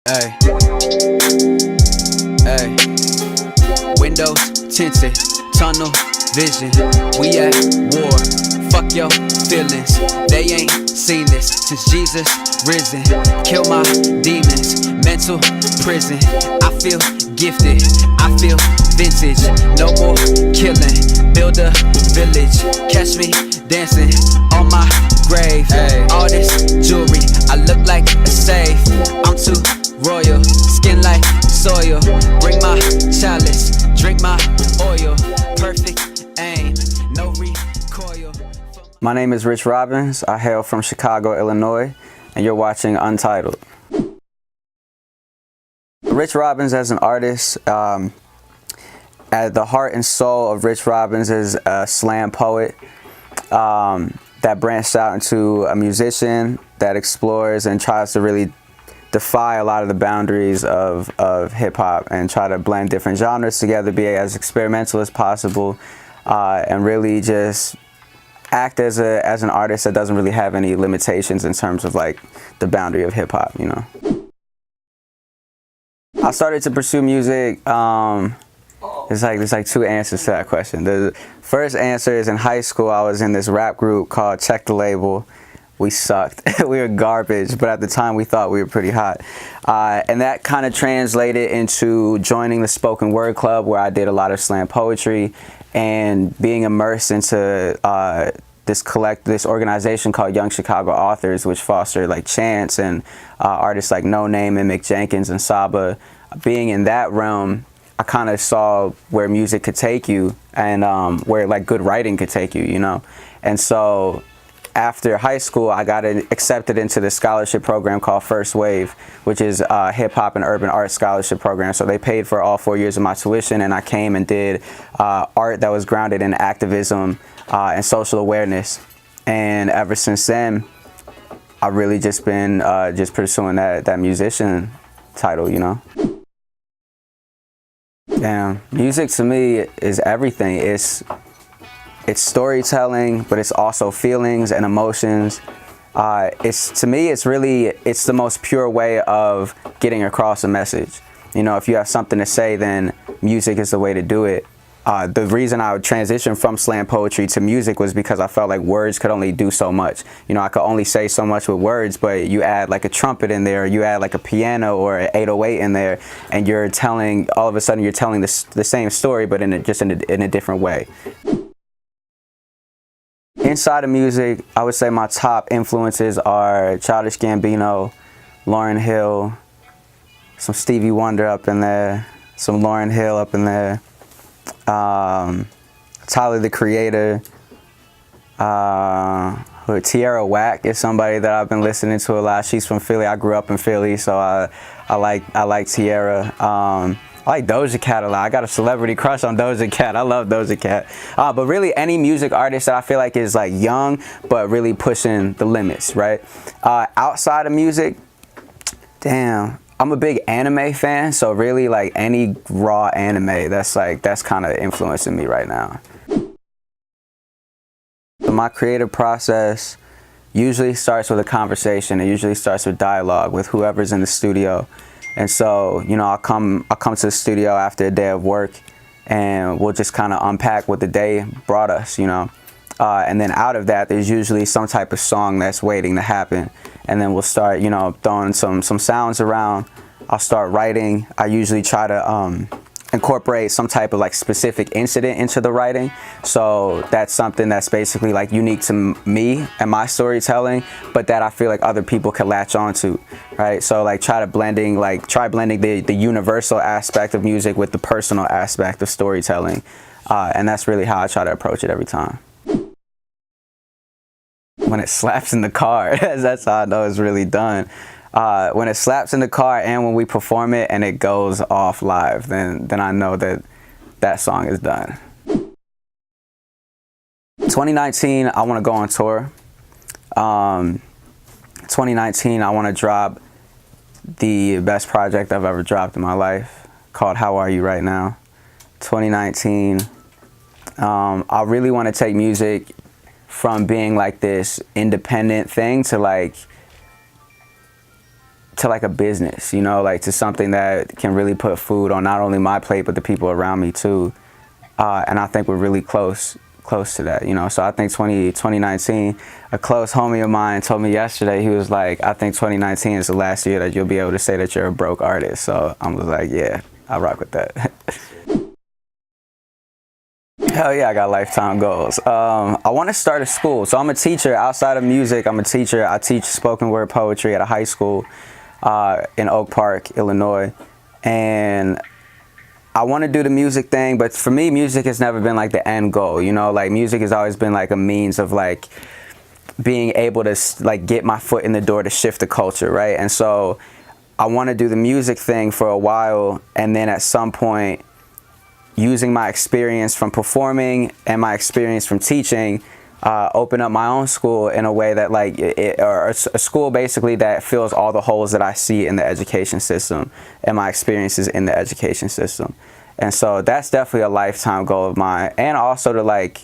Hey, hey. Windows tinted, tunnel vision. We at war. Fuck your feelings. They ain't seen this since Jesus risen. Kill my demons. Mental prison. I feel gifted. I feel vintage. No more killing. Build a village. Catch me dancing on my grave. Ay. All this jewelry, I look like a safe. I'm too royal, skin like soil. Bring my chalice, drink my oil. Perfect aim, no recoil. My name is Rich Robbins. I hail from Chicago, Illinois, and you're watching Untitled. Rich Robbins as an artist, at the heart and soul of Rich Robbins is a slam poet that branched out into a musician that explores and tries to really defy a lot of the boundaries of hip-hop and try to blend different genres together, be as experimental as possible, and really just act as an artist that doesn't really have any limitations in terms of like the boundary of hip-hop, you know. I started to pursue music, there's like two answers to that question. The first answer is in high school I was in this rap group called Check the Label. We sucked. We were garbage, but at the time we thought we were pretty hot. And that kind of translated into joining the spoken word club where I did a lot of slam poetry and being immersed into this organization called Young Chicago Authors, which fostered like Chance and artists like No Name and Mick Jenkins and Saba. Being in that realm, I kind of saw where music could take you and where like good writing could take you, you know? And so after high school, I got accepted into the scholarship program called First Wave, which is a hip hop and urban art scholarship program. So they paid for all 4 years of my tuition, and I came and did art that was grounded in activism and social awareness. And ever since then, I've really just been just pursuing that musician title, you know. Damn, music to me is everything. It's storytelling, but it's also feelings and emotions. To me, it's the most pure way of getting across a message. You know, if you have something to say, then music is the way to do it. The reason I would transition from slam poetry to music was because I felt like words could only do so much. You know, I could only say so much with words, but you add like a trumpet in there, you add like a piano or an 808 in there, and all of a sudden you're telling the same story, but in a different way. Inside of music, I would say my top influences are Childish Gambino, Lauryn Hill, some Stevie Wonder up in there, some Lauryn Hill up in there, Tyler the Creator, Tierra Whack is somebody that I've been listening to a lot. She's from Philly. I grew up in Philly, so I like Tierra. I like Doja Cat a lot. I got a celebrity crush on Doja Cat. I love Doja Cat. But really any music artist that I feel like is like young, but really pushing the limits, right? Outside of music, damn, I'm a big anime fan. So really like any raw anime, that's kind of influencing me right now. So my creative process usually starts with a conversation. It usually starts with dialogue with whoever's in the studio. And so, you know, I'll come to the studio after a day of work and we'll just kind of unpack what the day brought us, you know. And then out of that, there's usually some type of song that's waiting to happen. And then we'll start, you know, throwing some sounds around. I'll start writing. I usually try to incorporate some type of like specific incident into the writing. So that's something that's basically like unique to me and my storytelling, but that I feel like other people can latch onto, right? So like try blending the universal aspect of music with the personal aspect of storytelling. And that's really how I try to approach it every time. When it slaps in the car, that's how I know it's really done. When it slaps in the car and when we perform it and it goes off live, then I know that song is done. 2019, I want to go on tour. 2019, I want to drop the best project I've ever dropped in my life, called How Are You Right Now. 2019, I really want to take music from being like this independent thing to like to like a business, you know, like to something that can really put food on not only my plate but the people around me too. And I think we're really close to that, you know. So I think 2019, a close homie of mine told me yesterday, he was like, I think 2019 is the last year that you'll be able to say that you're a broke artist. So I was like, yeah, I rock with that. Hell yeah, I got lifetime goals. I want to start a school. So I'm a teacher. Outside of music, I'm a teacher. I teach spoken word poetry at a high school in Oak Park, Illinois. And I want to do the music thing, but for me, music has never been like the end goal, you know? Like music has always been like a means of like being able to like get my foot in the door to shift the culture, right? And so I want to do the music thing for a while, and then at some point, using my experience from performing and my experience from teaching, open up my own school in a way that like, or a school basically that fills all the holes that I see in the education system and my experiences in the education system. And so that's definitely a lifetime goal of mine. And also to like,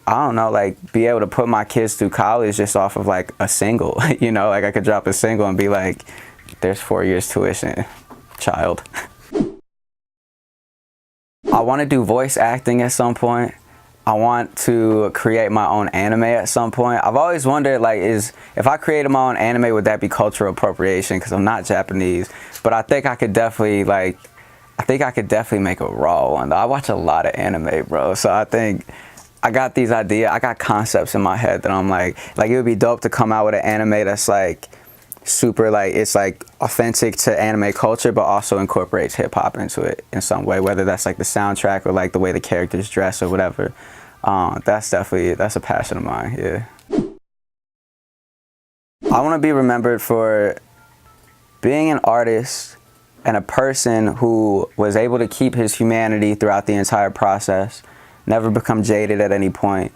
I don't know, like be able to put my kids through college just off of like a single, you know, like I could drop a single and be like, there's 4 years tuition, child. I want to do voice acting at some point. I want to create my own anime at some point. I've always wondered, like, if I created my own anime, would that be cultural appropriation? Because I'm not Japanese. But I think I could definitely, like, make a raw one. I watch a lot of anime, bro. So I think I got these ideas. I got concepts in my head that I'm like it would be dope to come out with an anime that's, like, super, like, it's like authentic to anime culture but also incorporates hip-hop into it in some way, whether that's like the soundtrack or like the way the characters dress or whatever. That's a passion of mine. Yeah, I want to be remembered for being an artist and a person who was able to keep his humanity throughout the entire process, never become jaded at any point,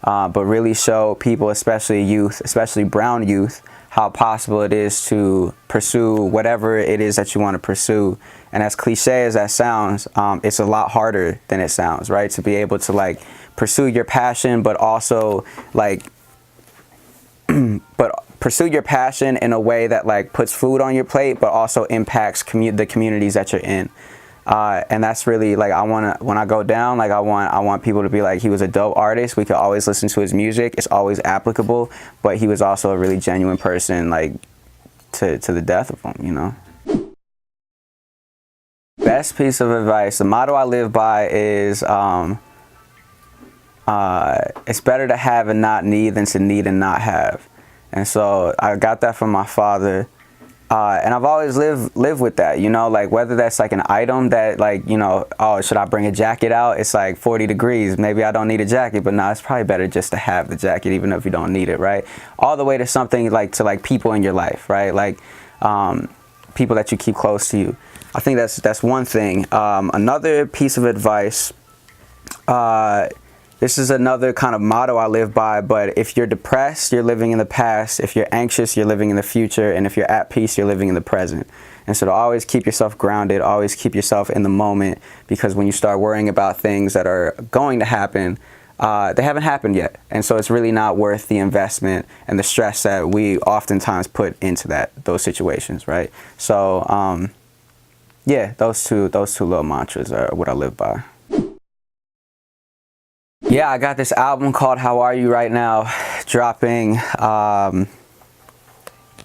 but really show people, especially youth, especially brown youth, how possible it is to pursue whatever it is that you want to pursue. And as cliche as that sounds, it's a lot harder than it sounds, right? To be able to like pursue your passion, but also like, pursue your passion in a way that like puts food on your plate, but also impacts the communities that you're in. And that's really like, when I go down, like I want people to be like, he was a dope artist. We could always listen to his music. It's always applicable, but he was also a really genuine person, like to the death of him, you know? Best piece of advice, the motto I live by is, it's better to have and not need than to need and not have. And so I got that from my father. And I've always lived with that, you know, like whether that's like an item that like, you know, oh, should I bring a jacket out? It's like 40 degrees. Maybe I don't need a jacket, but no, it's probably better just to have the jacket, even if you don't need it, right? All the way to something like to like people in your life, right? Like people that you keep close to you. I think that's one thing. Another piece of advice, this is another kind of motto I live by, but if you're depressed, you're living in the past. If you're anxious, you're living in the future. And if you're at peace, you're living in the present. And so to always keep yourself grounded, always keep yourself in the moment, because when you start worrying about things that are going to happen, they haven't happened yet. And so it's really not worth the investment and the stress that we oftentimes put into those situations, right? So, yeah, those two little mantras are what I live by. Yeah, I got this album called How Are You right now, dropping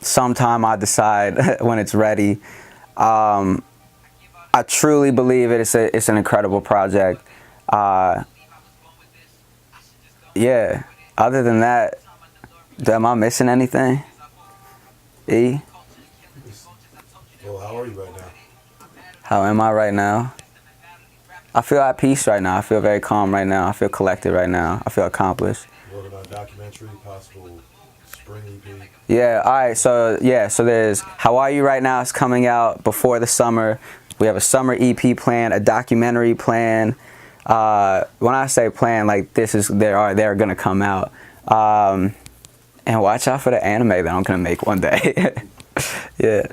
sometime. I decide when it's ready. I truly believe it's an incredible project. Yeah, other than that, am I missing anything? E? Well, how are you right now? How am I right now? I feel at peace right now. I feel very calm right now. I feel collected right now. I feel accomplished. Working on a documentary, possible spring EP. Yeah, all right. So there's How Are You right now is coming out before the summer. We have a summer EP plan, a documentary plan. When I say plan, like they're gonna come out. And watch out for the anime that I'm gonna make one day. Yeah.